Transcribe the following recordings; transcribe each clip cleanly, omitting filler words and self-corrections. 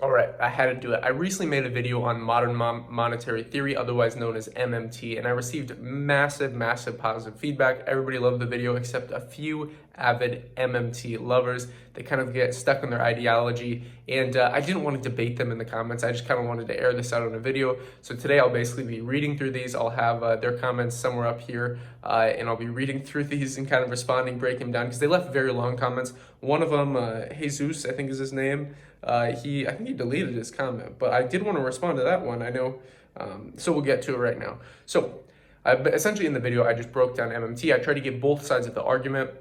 All right, I had to do it. I recently made a video on modern monetary theory, otherwise known as MMT, and I received massive, massive positive feedback. Everybody loved the video except a few avid MMT lovers. They kind of get stuck on their ideology, and I didn't want to debate them in the comments. I just kind of wanted to air this out on a video. So today I'll basically be reading through these. I'll have their comments somewhere up here, and I'll be reading through these and kind of responding, breaking them down, because they left very long comments. One of them, Jesus, I think is his name, I think he deleted his comment, but I did want to respond to that one. I know, so we'll get to it right now. So essentially in the video, I just broke down MMT. I tried to get both sides of the argument,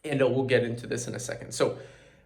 and we'll get into this in a second. So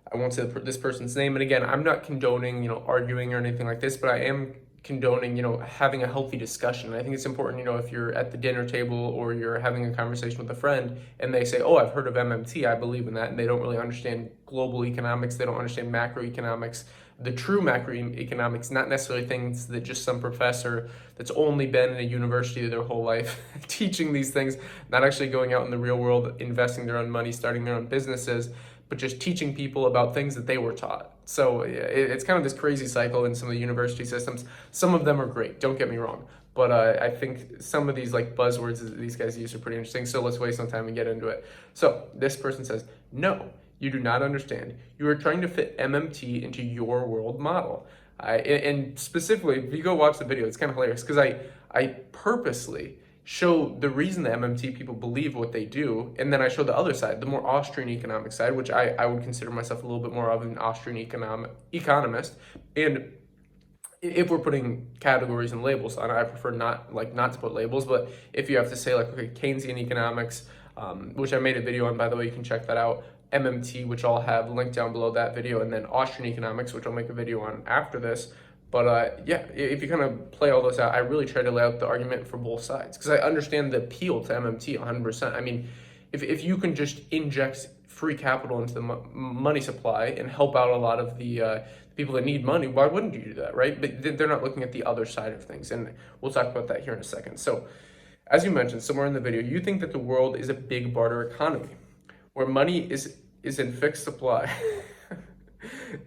I won't say this person's name, and again, I'm not condoning, arguing or anything like this, but I am condoning, having a healthy discussion. And I think it's important, if you're at the dinner table or you're having a conversation with a friend and they say, oh, I've heard of MMT, I believe in that, and they don't really understand global economics, they don't understand macroeconomics, the true macroeconomics, not necessarily things that just some professor that's only been in a university their whole life teaching these things, not actually going out in the real world, investing their own money, starting their own businesses, but just teaching people about things that they were taught. So it's kind of this crazy cycle in some of the university systems. Some of them are great, don't get me wrong. But I think some of these like buzzwords that these guys use are pretty interesting. So let's waste no time and get into it. So this person says, no, you do not understand. You are trying to fit MMT into your world model. And specifically, if you go watch the video, it's kind of hilarious because I purposely show the reason the MMT people believe what they do, and then I show the other side, the more Austrian economic side, which I would consider myself a little bit more of an Austrian economist. And if we're putting categories and labels on it, I prefer not to put labels, but if you have to say like, okay, Keynesian economics, which I made a video on, by the way, you can check that out, MMT, which I'll have linked down below that video, and then Austrian economics, which I'll make a video on after this. But yeah, if you kind of play all those out, I really try to lay out the argument for both sides because I understand the appeal to MMT 100%. I mean, if you can just inject free capital into the money supply and help out a lot of the people that need money, why wouldn't you do that, right? But they're not looking at the other side of things, and we'll talk about that here in a second. So, as you mentioned somewhere in the video, you think that the world is a big barter economy where money is in fixed supply.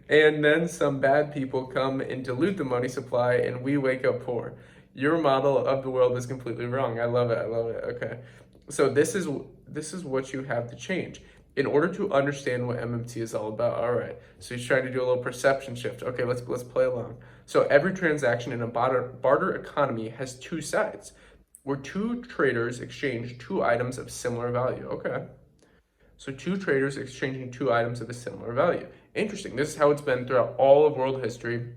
And then some bad people come and dilute the money supply and we wake up poor. Your model of the world is completely wrong. I love it. Okay. So this is what you have to change in order to understand what MMT is all about. All right. So he's trying to do a little perception shift. Okay, let's play along. So every transaction in a barter economy has two sides where two traders exchange two items of similar value. Okay. So two traders exchanging two items of a similar value. Interesting. This is how it's been throughout all of world history.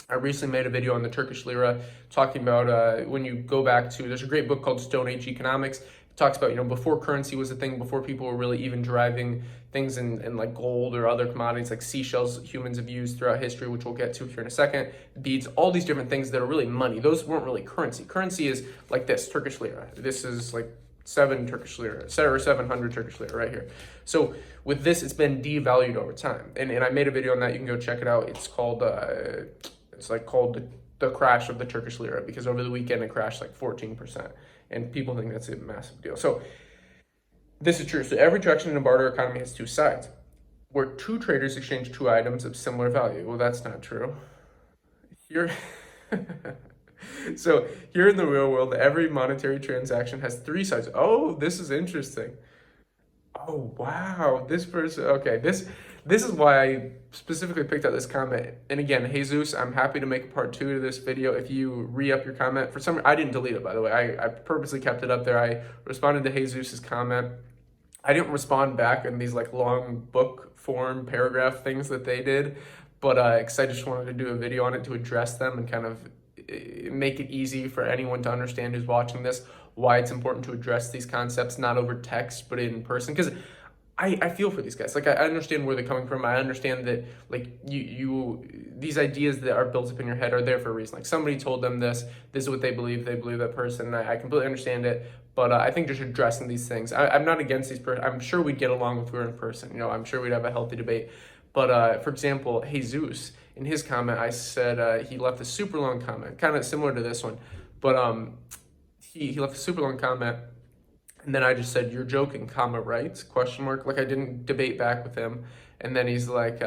I recently made a video on the Turkish lira talking about when you go back to, there's a great book called Stone Age Economics. It talks about, before currency was a thing, before people were really even deriving things in like gold or other commodities like seashells humans have used throughout history, which we'll get to here in a second, beads, all these different things that are really money. Those weren't really currency. Currency is like this, Turkish lira. This is like 7 Turkish lira, or 700 Turkish lira right here. So with this, it's been devalued over time. And I made a video on that. You can go check it out. It's called, called the crash of the Turkish lira, because over the weekend it crashed like 14%. And people think that's a massive deal. So this is true. So every transaction in a barter economy has two sides, where two traders exchange two items of similar value. Well, that's not true. Here... So here in the real world, every monetary transaction has three sides. Oh, this is interesting. Oh, wow. This person, okay, this is why I specifically picked out this comment. And again, Jesus, I'm happy to make a part 2 to this video if you re-up your comment. For some, I didn't delete it, by the way. I purposely kept it up there. I responded to Jesus's comment. I didn't respond back in these like long book form paragraph things that they did, but because I just wanted to do a video on it to address them and kind of make it easy for anyone to understand who's watching this, why it's important to address these concepts, not over text, but in person. Because I feel for these guys. Like, I understand where they're coming from. I understand that, like, these ideas that are built up in your head are there for a reason. Like, somebody told them this is what they believe that person. I completely understand it. But I think just addressing these things, I'm not against these person. I'm sure we'd get along if we were in person. I'm sure we'd have a healthy debate. But for example, Jesus, in his comment, I said he left a super long comment, kind of similar to this one. But he left a super long comment, and then I just said, "You're joking, comma, right?" Question mark. Like, I didn't debate back with him. And then he's like,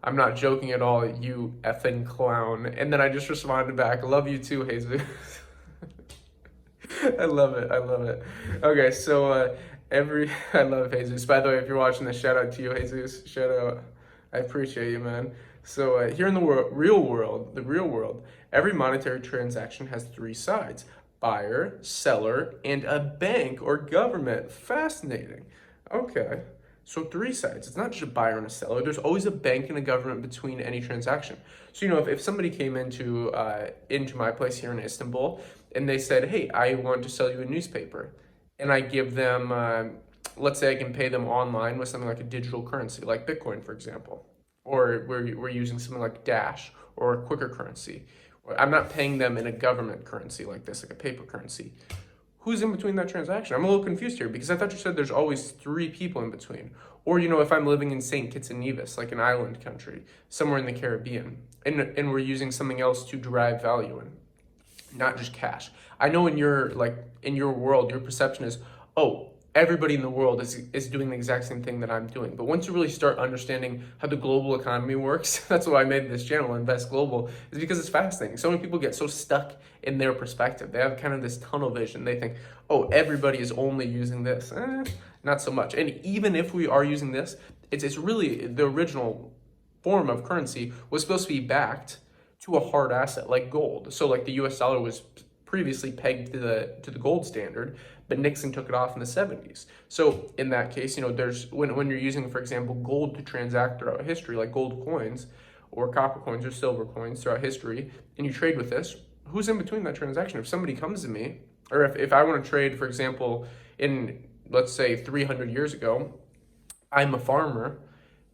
I'm not joking at all, you effing clown. And then I just responded back, love you too, Jesus. I love it. I love it. Okay, so I love Jesus. By the way, if you're watching this, shout out to you, Jesus. Shout out. I appreciate you, man. So here in the real world, every monetary transaction has three sides: buyer, seller, and a bank or government. Fascinating. Okay. So three sides. It's not just a buyer and a seller. There's always a bank and a government between any transaction. So if somebody came into my place here in Istanbul and they said, "Hey, I want to sell you a newspaper," and I give them, let's say I can pay them online with something like a digital currency, like Bitcoin, for example, or we're using something like Dash or a quicker currency. I'm not paying them in a government currency like this, like a paper currency. Who's in between that transaction? I'm a little confused here because I thought you said there's always three people in between. Or, if I'm living in St. Kitts and Nevis, like an island country, somewhere in the Caribbean, and we're using something else to derive value in, not just cash. I know in your world, your perception is, oh, everybody in the world is doing the exact same thing that I'm doing. But once you really start understanding how the global economy works, that's why I made this channel, Invest Global, is because it's fascinating. So many people get so stuck in their perspective. They have kind of this tunnel vision. They think, oh, everybody is only using this. Not so much. And even if we are using this, it's really the original form of currency was supposed to be backed to a hard asset like gold. So like the US dollar was previously pegged to the gold standard, but Nixon took it off in the 70s. So in that case, there's when you're using, for example, gold to transact throughout history, like gold coins or copper coins or silver coins throughout history, and you trade with this, who's in between that transaction? If somebody comes to me, or if I want to trade, for example, in, let's say 300 years ago, I'm a farmer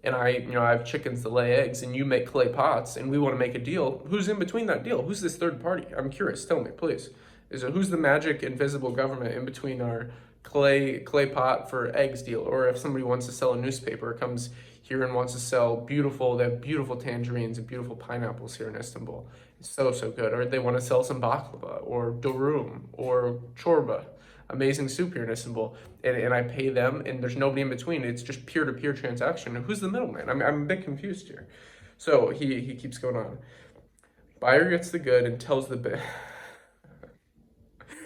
and I have chickens to lay eggs and you make clay pots and we want to make a deal, who's in between that deal? Who's this third party? I'm curious. Tell me, please. Who's the magic invisible government in between our clay pot for eggs deal? Or if somebody wants to sell a newspaper, comes here and wants to sell they have beautiful tangerines and beautiful pineapples here in Istanbul. It's so good. Or they want to sell some baklava or durum or chorba, amazing soup here in Istanbul, and I pay them, and there's nobody in between. It's just peer-to-peer transaction. And who's the middleman? I'm a bit confused here. So he keeps going on. Buyer gets the good and tells the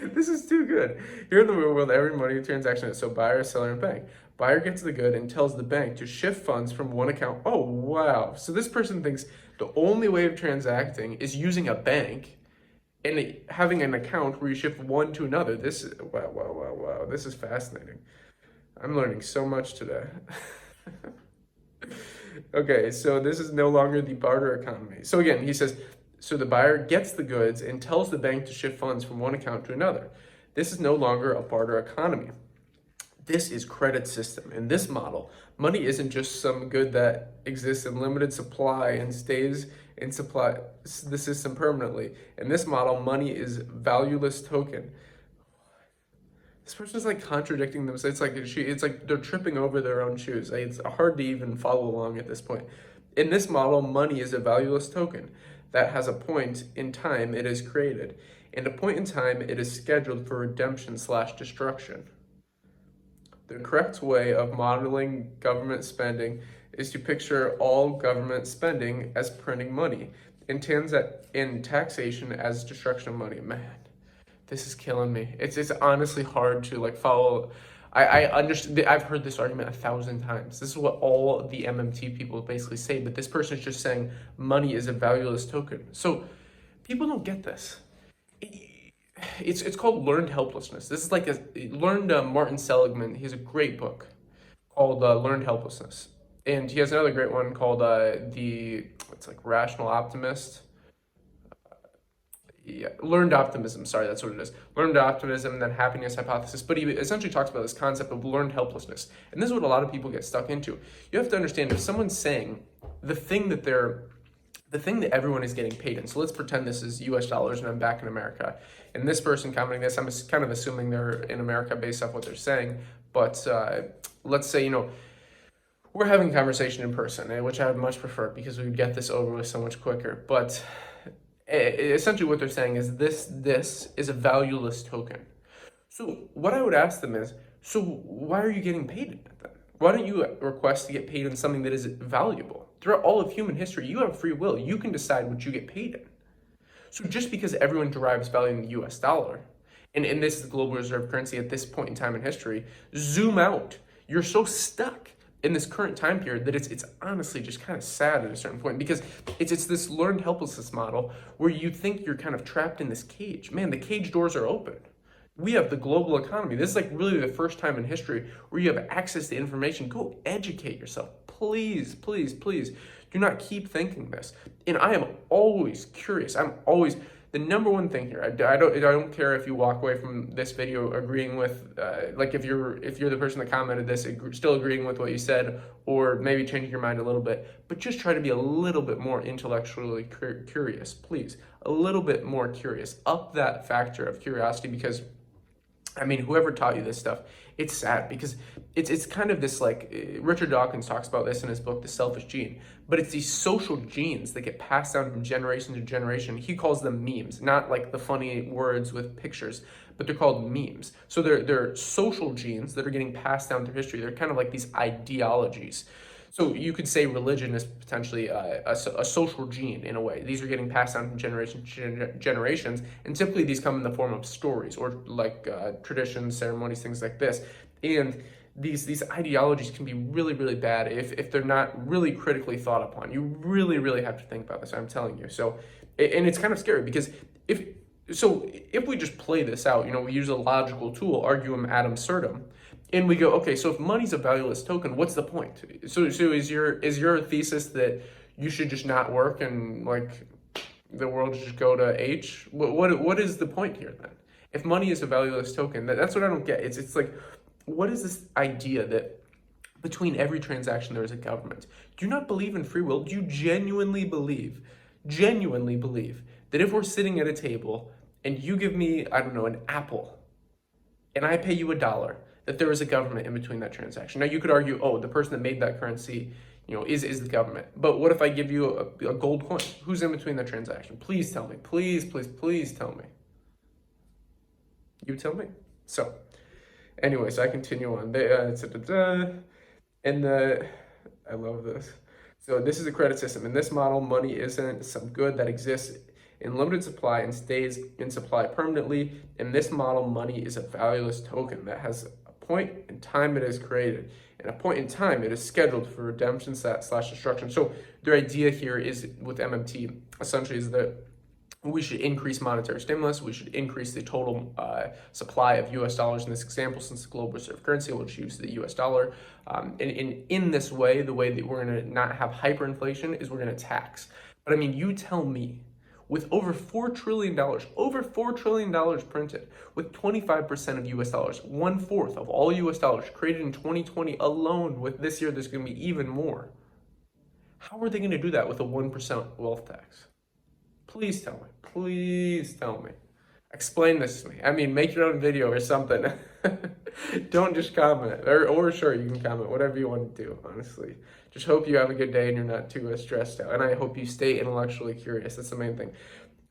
This is too good. Here in the real world, every money transaction is so buyer, seller, and bank. Buyer gets the good and tells the bank to shift funds from one account. Oh, wow. So this person thinks the only way of transacting is using a bank and having an account where you shift one to another. This is, wow. This is fascinating. I'm learning so much today. Okay, so this is no longer the barter economy. So again, he says, so the buyer gets the goods and tells the bank to shift funds from one account to another. This is no longer a barter economy. This is credit system. In this model, money isn't just some good that exists in limited supply and stays in the system permanently. In this model, money is valueless token. This person's like contradicting themselves. It's like they're tripping over their own shoes. It's hard to even follow along at this point. In this model, money is a valueless token that has a point in time it is created, and a point in time it is scheduled for redemption/destruction. The correct way of modeling government spending is to picture all government spending as printing money, and taxation as destruction of money. Man, this is killing me. It's honestly hard to follow. I understand. I've heard this argument 1,000 times. This is what all the MMT people basically say, but this person is just saying money is a valueless token. So people don't get this. It's called learned helplessness. This is learned Martin Seligman. He has a great book called Learned Helplessness, and he has another great one called Rational Optimist. Learned optimism. Sorry, that's what it is. Learned optimism, and then happiness hypothesis. But he essentially talks about this concept of learned helplessness, and this is what a lot of people get stuck into. You have to understand, if someone's saying the thing that everyone is getting paid in. So let's pretend this is US dollars and I'm back in America. And this person commenting this, I'm kind of assuming they're in America based off what they're saying. But let's say, we're having a conversation in person, which I would much prefer because we would get this over with so much quicker. But essentially what they're saying is this is a valueless token. So what I would ask them is, so why are you getting paid in it then? Why don't you request to get paid in something that is valuable? Throughout all of human history, you have free will. You can decide what you get paid in. So just because everyone derives value in the US dollar, and this is the global reserve currency at this point in time in history, zoom out. You're so stuck in this current time period that it's honestly just kind of sad at a certain point, because it's this learned helplessness model where you think you're kind of trapped in this cage. Man, the cage doors are open. We have the global economy. This is like really the first time in history where you have access to information. Go educate yourself. Please, please, please do not keep thinking this. And I am always curious. I'm always, the number one thing here, I don't care if you walk away from this video agreeing with, like if you're the person that commented this, still agreeing with what you said, or maybe changing your mind a little bit, but just try to be a little bit more intellectually curious, please. A little bit more curious. Up that factor of curiosity, because I mean, whoever taught you this stuff, it's sad, because it's kind of this, like, Richard Dawkins talks about this in his book, The Selfish Gene, but it's these social genes that get passed down from generation to generation. He calls them memes, not like the funny words with pictures, but they're called memes. So they're social genes that are getting passed down through history. They're kind of like these ideologies. So you could say religion is potentially a social gene in a way. These are getting passed down from generation to generations, and typically these come in the form of stories or like traditions, ceremonies, things like this. And these ideologies can be really, really bad if they're not really critically thought upon. You really, really have to think about this, I'm telling you. So, and it's kind of scary, because if we just play this out, we use a logical tool, arguum ad absurdum, and we go, okay, so if money's a valueless token, what's the point? So is your thesis that you should just not work and like the world should just go to H? What is the point here then? If money is a valueless token, that's what I don't get. It's like, what is this idea that between every transaction there is a government? Do you not believe in free will? Do you genuinely believe that if we're sitting at a table and you give me, I don't know, an apple, and I pay you $1, that there is a government in between that transaction? Now you could argue, oh, the person that made that currency, is the government. But what if I give you a gold coin? Who's in between that transaction? Please tell me. Please, please, please tell me. You tell me. So, anyways, I continue on. I love this. So this is a credit system. In this model, money isn't some good that exists in limited supply and stays in supply permanently. In this model, money is a valueless token that has a point in time it is created, and a point in time it is scheduled for redemption / destruction. So their idea here is, with MMT, essentially, is that we should increase monetary stimulus. We should increase the total supply of US dollars in this example, since the global reserve currency will choose the US dollar. And in this way, the way that we're going to not have hyperinflation is we're going to tax. But I mean, you tell me, with over $4 trillion printed, with 25% of US dollars, 1/4 of all US dollars created in 2020 alone, with this year there's going to be even more. How are they going to do that with a 1% wealth tax? Please tell me. Please tell me. Explain this to me. I mean, make your own video or something. Don't just comment. Or sure, you can comment, whatever you want to do, honestly. Just hope you have a good day and you're not too stressed out. And I hope you stay intellectually curious. That's the main thing.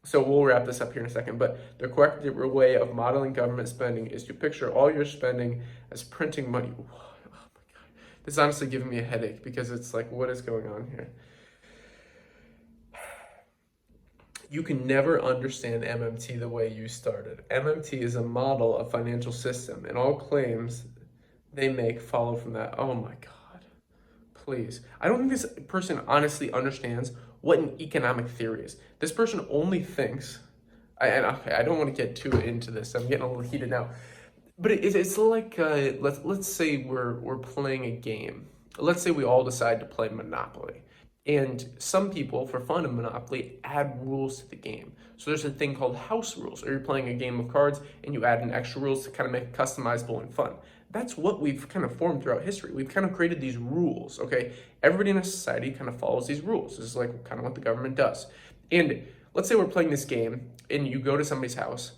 So we'll wrap this up here in a second. But the correct way of modeling government spending is to picture all your spending as printing money. Oh my God. This is honestly giving me a headache, because it's like, what is going on here? You can never understand MMT the way you started. MMT is a model of financial system, and all claims they make follow from that. Oh my God, please. I don't think this person honestly understands what an economic theory is. This person only thinks, okay, I don't want to get too into this. I'm getting a little heated now. But it's like, let's say we're playing a game. Let's say we all decide to play Monopoly. And some people, for fun in Monopoly, add rules to the game. So there's a thing called house rules, or you're playing a game of cards and you add in extra rules to kind of make it customizable and fun. That's what we've kind of formed throughout history. We've kind of created these rules, okay? Everybody in a society kind of follows these rules. This is like kind of what the government does. And let's say we're playing this game and you go to somebody's house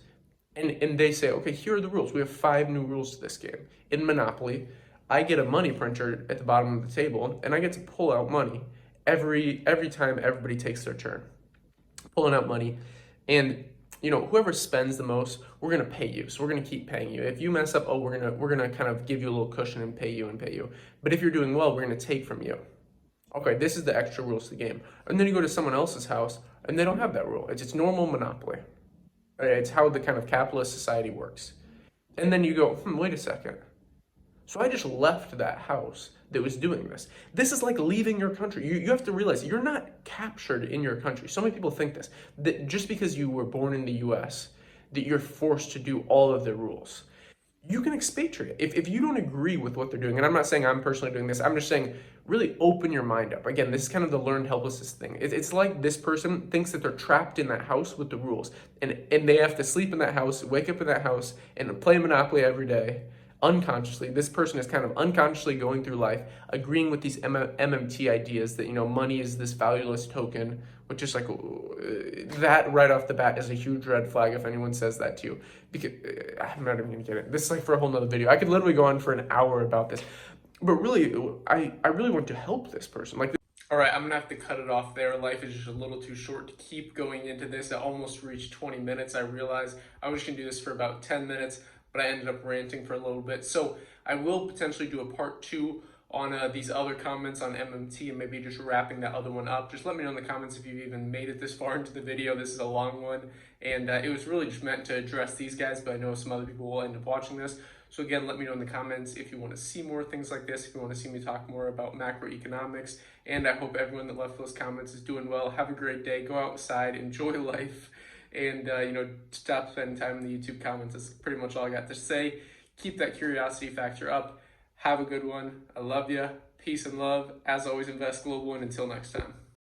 and they say, okay, here are the rules. We have 5 new rules to this game. In Monopoly, I get a money printer at the bottom of the table and I get to pull out money every time everybody takes their turn, pulling out money. And whoever spends the most, we're gonna pay you. So we're gonna keep paying you. If you mess up, we're gonna kind of give you a little cushion and pay you. But if you're doing well, we're gonna take from you. Okay, this is the extra rules to the game. And then you go to someone else's house and they don't have that rule. It's normal monopoly. Right? It's how the kind of capitalist society works. And then you go, wait a second. So I just left that house that was doing this. This is like leaving your country. You have to realize you're not captured in your country. So many people think this, that just because you were born in the US, that you're forced to do all of the rules. You can expatriate. If you don't agree with what they're doing, and I'm not saying I'm personally doing this, I'm just saying really open your mind up. Again, this is kind of the learned helplessness thing. It's like this person thinks that they're trapped in that house with the rules, and they have to sleep in that house, wake up in that house, and play Monopoly every day unconsciously. This person is kind of unconsciously going through life agreeing with these MMT ideas that, money is this valueless token, which is like, that right off the bat is a huge red flag if anyone says that to you, because I'm not even gonna get it. This is like for a whole nother video. I could literally go on for an hour about this, but really, I really want to help this person. Like, all right, I'm gonna have to cut it off there. Life is just a little too short to keep going into this. I almost reached 20 minutes. I realized I was gonna do this for about 10 minutes, but I ended up ranting for a little bit. So I will potentially do a part 2 on these other comments on MMT and maybe just wrapping that other one up. Just let me know in the comments if you've even made it this far into the video. This is a long one, and it was really just meant to address these guys, but I know some other people will end up watching this. So again, let me know in the comments if you want to see more things like this, if you want to see me talk more about macroeconomics, and I hope everyone that left those comments is doing well. Have a great day. Go outside, enjoy life, and stop spending time in the YouTube comments. That's pretty much all I got to say. Keep that curiosity factor up. Have a good one. I love you. Peace and love. As always, invest global, and until next time.